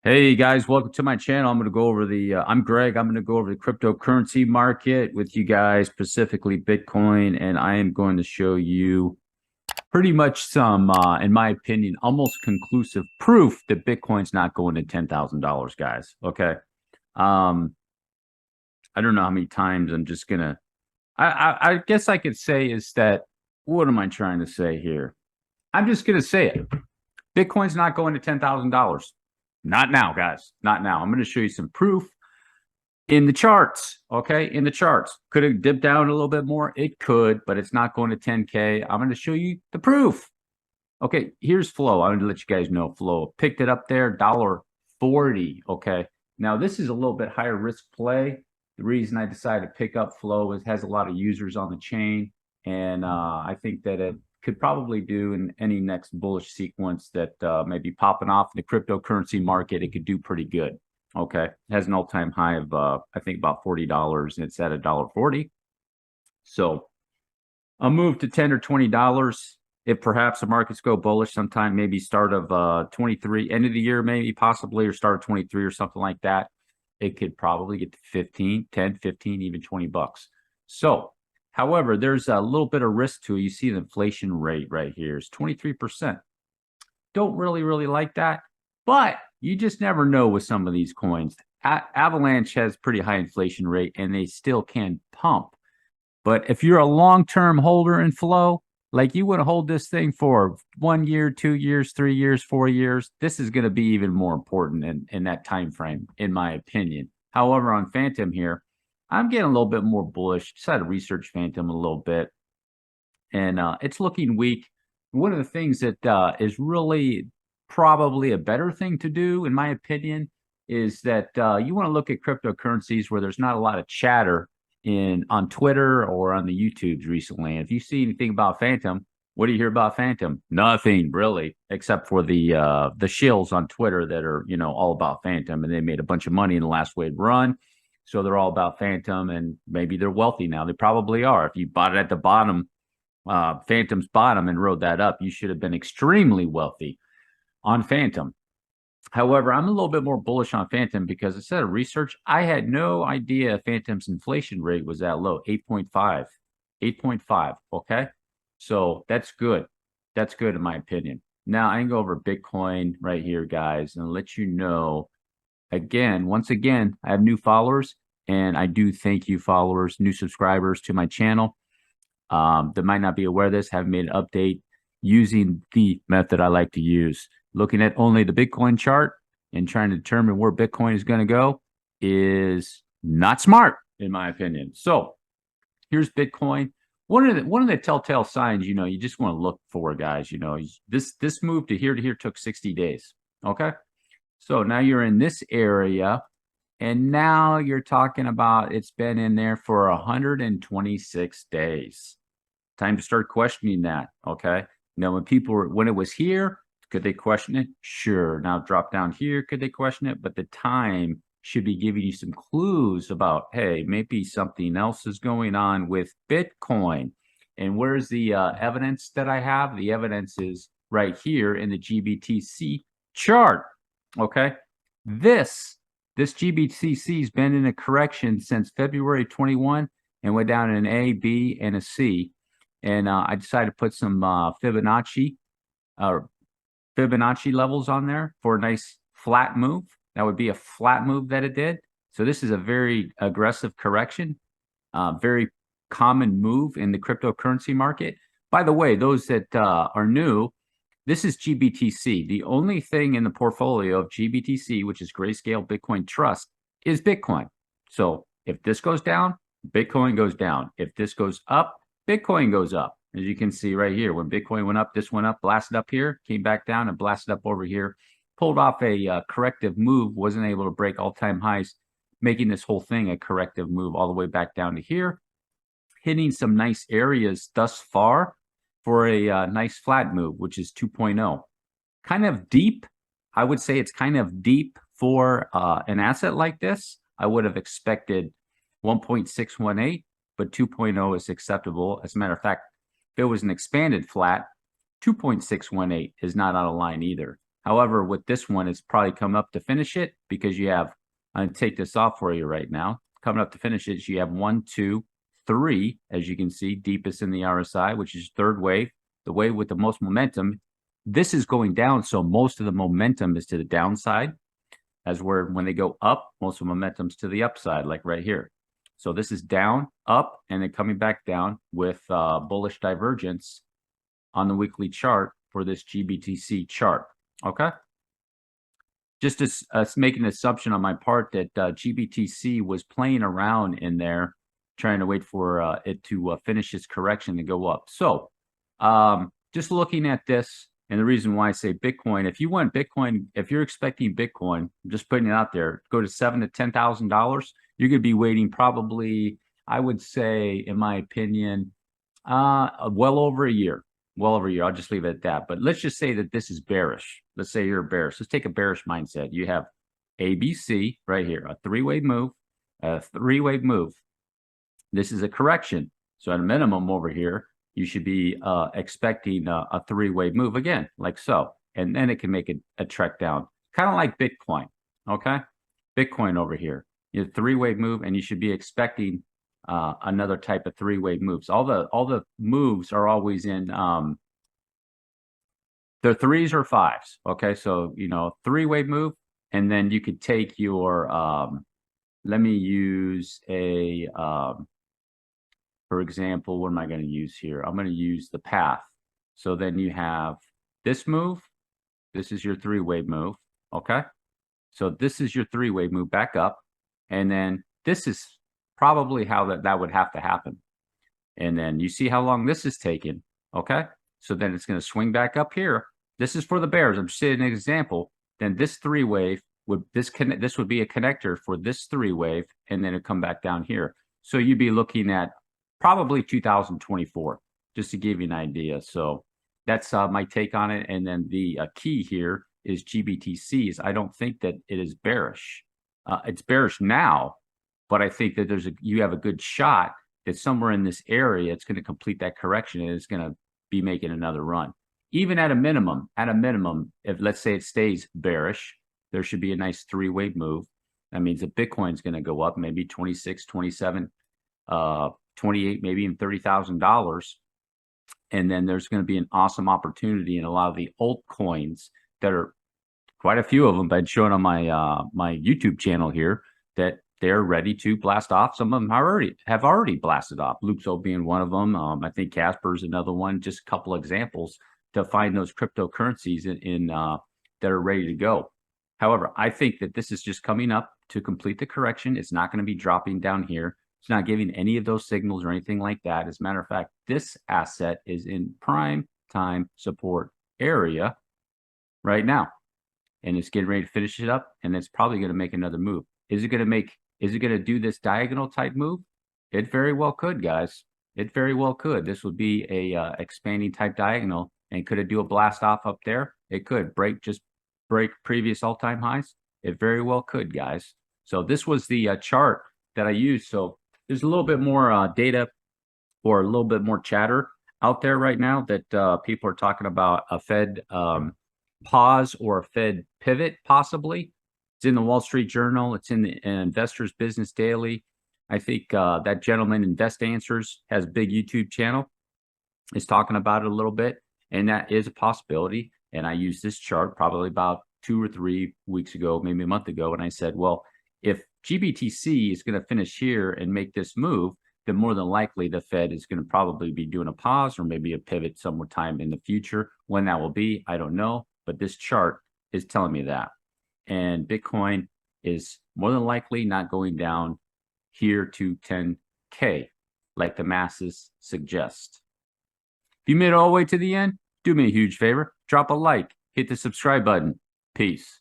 Hey guys, welcome to my channel. I'm going to go over I'm Greg. I'm going to go over the cryptocurrency market with you guys, specifically Bitcoin, and I am going to show you pretty much some, in my opinion, almost conclusive proof that Bitcoin's not going to $10,000, guys. Okay. Um, I don't know how many times I'm just gonna. I guess I could say is that what am I trying to say here? I'm just gonna say it. Bitcoin's not going to $10,000. Not now, guys. Not now. I'm going to show you some proof in the charts. Okay. In the charts. Could it dip down a little bit more? It could, but it's not going to 10K. I'm going to show you the proof. Okay. Here's flow. I'm going to let you guys know flow. Picked it up there, $1.40. Okay. Now, this is a little bit higher risk play. The reason I decided to pick up flow is it has a lot of users on the chain. And I think that it could probably do in any next bullish sequence that may be popping off in the cryptocurrency market. It could do pretty good. Okay. It has an all-time high of, I think, about $40, and it's at $1.40. So a move to $10 or $20. If perhaps the markets go bullish sometime, maybe start of 23, end of the year, maybe possibly, or start of 23 or something like that, it could probably get to 15, 10, 15, even $20. So, however, there's a little bit of risk to it. You see the inflation rate right here is 23%. Don't really like that, but you just never know with some of these coins. Avalanche has pretty high inflation rate, and they still can pump. But if you're a long-term holder in flow, like you want to hold this thing for 1 year, 2 years, 3 years, 4 years, this is going to be even more important in that time frame, in my opinion. However, on Phantom here, I'm getting a little bit more bullish. Just had to research Phantom a little bit, and it's looking weak. One of the things that is really probably a better thing to do, in my opinion, is that you want to look at cryptocurrencies where there's not a lot of chatter on Twitter or on the YouTubes recently. If you see anything about Phantom, what do you hear about Phantom? Nothing really, except for the shills on Twitter that are all about Phantom, and they made a bunch of money in the last wave run, so they're all about Phantom, and maybe they're wealthy now. They probably are. If you bought it at the bottom, Phantom's bottom, and rode that up, you should have been extremely wealthy on Phantom. However, I'm a little bit more bullish on Phantom because instead of research, I had no idea Phantom's inflation rate was that low, 8.5. 8.5, okay? So that's good. That's good in my opinion. Now, I can go over Bitcoin right here, guys, and let you know, again, once again, I have new followers, and I do thank you followers, new subscribers to my channel that might not be aware of this, haven't made an update using the method I like to use. Looking at only the Bitcoin chart and trying to determine where Bitcoin is going to go is not smart, in my opinion. So here's Bitcoin. One of the telltale signs, you just want to look for, guys. This move to here took 60 days. Okay, so now you're in this area, and now you're talking about it's been in there for 126 days. Time to start questioning that. Okay, now when it was here, could they question it? Sure. Now drop down here, could they question it? But the time should be giving you some clues about, hey, maybe something else is going on with Bitcoin. And where's the evidence that I have? The evidence is right here in the GBTC chart. Okay, this GBTC has been in a correction since February 21 and went down in an A, B, and a C. And I decided to put some Fibonacci levels on there for a nice flat move. That would be a flat move that it did. So this is a very aggressive correction, very common move in the cryptocurrency market. By the way, those that are new, this is GBTC. The only thing in the portfolio of GBTC, which is Grayscale Bitcoin Trust, is Bitcoin. So if this goes down, Bitcoin goes down. If this goes up, Bitcoin goes up. As you can see right here, when Bitcoin went up, this went up, blasted up here, came back down and blasted up over here, pulled off a corrective move, wasn't able to break all-time highs, making this whole thing a corrective move all the way back down to here, hitting some nice areas thus far for a nice flat move, which is 2.0. Kind of deep. I would say it's kind of deep for an asset like this. I would have expected 1.618, but 2.0 is acceptable. As a matter of fact, if it was an expanded flat, 2.618 is not out of line either. However, with this one, it's probably come up to finish it because you have, I'm going to take this off for you right now. Coming up to finish it, you have 1, 2, 3, as you can see, deepest in the RSI, which is third wave, the wave with the most momentum. This is going down, so most of the momentum is to the downside, as where when they go up, most of the momentum's to the upside, like right here. So this is down, up, and then coming back down with bullish divergence on the weekly chart for this GBTC chart. Okay. Just to make an assumption on my part that GBTC was playing around in there, trying to wait for it to finish its correction and go up. So just looking at this, and the reason why I say Bitcoin, if you want Bitcoin, if you're expecting Bitcoin, I'm just putting it out there, go to $7,000 to $10,000, you're going to be waiting probably, I would say, in my opinion, well over a year. Well over a year. I'll just leave it at that. But let's just say that this is bearish. Let's say you're bearish. Let's take a bearish mindset. You have ABC right here, a three-wave move, a three-wave move. This is a correction. So at a minimum over here, you should be expecting a three-wave move again, like so. And then it can make a trek down, kind of like Bitcoin, okay? Bitcoin over here, you have three-wave move, and you should be expecting another type of three-wave moves. All the moves are always in they're threes or fives. Okay, so three-wave move, and then you could take your let me use a for example, what am I going to use here? I'm going to use the path. So then you have this move. This is your three-wave move. Okay, so this is your three-wave move back up, and then this is probably how that would have to happen. And then you see how long this is taking. Okay, so then it's going to swing back up here. This is for the bears. I'm just saying an example. Then this three-wave would this would be a connector for this three-wave, and then it'd come back down here. So you'd be looking at probably 2024, just to give you an idea. So that's my take on it. And then the key here is GBTCs. I don't think that it is bearish. It's bearish now, but I think that you have a good shot that somewhere in this area, it's going to complete that correction and it's going to be making another run. Even at a minimum, if let's say it stays bearish, there should be a nice three-wave move. That means that Bitcoin's going to go up maybe 26, 27, 28, maybe even $30,000. And then there's going to be an awesome opportunity in a lot of the altcoins that are quite a few of them been showing on my my YouTube channel here that they're ready to blast off. Some of them have already blasted off. Luxo being one of them. I think Casper's another one. Just a couple examples to find those cryptocurrencies in that are ready to go. However, I think that this is just coming up to complete the correction. It's not going to be dropping down here. It's not giving any of those signals or anything like that. As a matter of fact, this asset is in prime time support area right now. And it's getting ready to finish it up, and it's probably going to make another move. Is it going to do this diagonal type move? It very well could, guys. It very well could. This would be a expanding type diagonal. And could it do a blast off up there? It could break previous all-time highs. It very well could, guys. So this was the chart that I used. So there's a little bit more data or a little bit more chatter out there right now that people are talking about a Fed pause or a Fed pivot possibly. It's in the Wall Street Journal. It's in the Investors Business Daily. I think that gentleman, Invest Answers, has a big YouTube channel. Is talking about it a little bit, and that is a possibility. And I used this chart probably about 2 or 3 weeks ago, maybe a month ago, and I said, well, if GBTC is going to finish here and make this move, then more than likely the Fed is going to probably be doing a pause or maybe a pivot sometime in the future. When that will be, I don't know. But this chart is telling me that. And Bitcoin is more than likely not going down here to 10K like the masses suggest. If you made it all the way to the end, do me a huge favor. Drop a like. Hit the subscribe button. Peace.